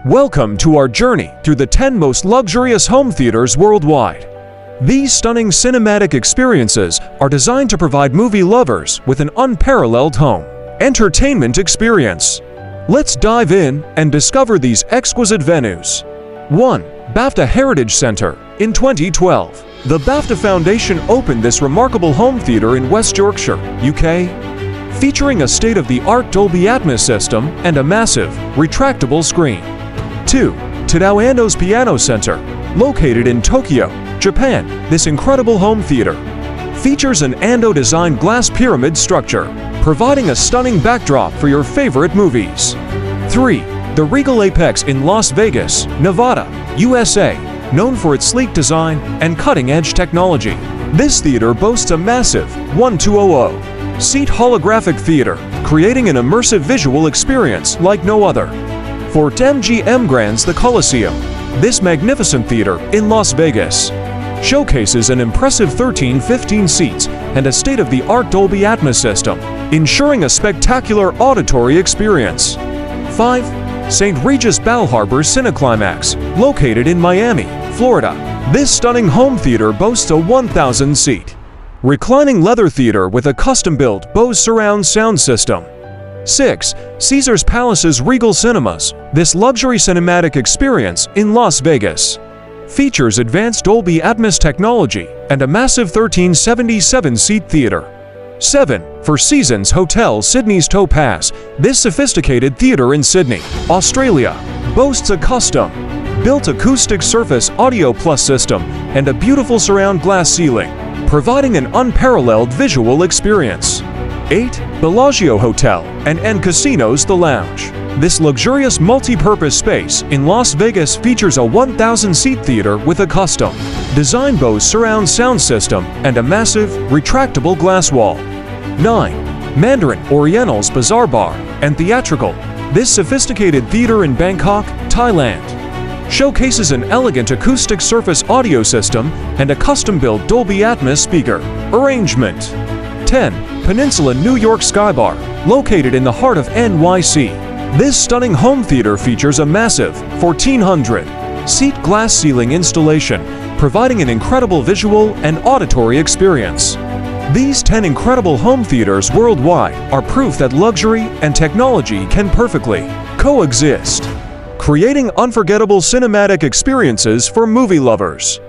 Welcome to our journey through the 10 most luxurious home theaters worldwide. These stunning cinematic experiences are designed to provide movie lovers with an unparalleled home entertainment experience. Let's dive in and discover these exquisite venues. 1. BAFTA Heritage Centre. In 2012, the BAFTA Foundation opened this remarkable home theatre in West Yorkshire, UK, featuring a state-of-the-art Dolby Atmos system and a massive, retractable screen. 2. Tadao Ando's Piano Center. Located in Tokyo, Japan, this incredible home theatre features an Ando-designed glass pyramid structure, providing a stunning backdrop for your favorite movies. 3. The Regal Apex in Las Vegas, Nevada, USA, known for its sleek design and cutting-edge technology. This theater boasts a massive 1200-seat holographic theater, creating an immersive visual experience like no other. 4. MGM Grand's The Coliseum. This magnificent theater in Las Vegas showcases an impressive 15 seats and a state-of-the-art Dolby Atmos system, ensuring a spectacular auditory experience. 5. St. Regis Bal Harbour's Cineclimax, located in Miami, Florida. This stunning home theater boasts a 1,000-seat reclining leather theater with a custom-built Bose surround sound system. 6. Caesars Palace's Regal Cinemas. This luxury cinematic experience in Las Vegas features advanced Dolby Atmos technology and a massive 1377-seat theater. 7. Four Seasons Hotel Sydney's Topaz. This sophisticated theater in Sydney, Australia, boasts a custom-built acoustic surface audio plus system and a beautiful surround glass ceiling, providing an unparalleled visual experience. 8. Bellagio Hotel and Casinos The Lounge. This luxurious multi-purpose space in Las Vegas features a 1,000-seat theater with a custom-designed Bose surround sound system and a massive, retractable glass wall. 9. Mandarin Oriental's Bazaar Bar and Theatrical. This sophisticated theater in Bangkok, Thailand, showcases an elegant acoustic surface audio system and a custom-built Dolby Atmos speaker arrangement. 10. Peninsula New York Skybar, located in the heart of NYC. This stunning home theater features a massive 1,400-seat glass ceiling installation, providing an incredible visual and auditory experience. These 10 incredible home theaters worldwide are proof that luxury and technology can perfectly coexist, creating unforgettable cinematic experiences for movie lovers.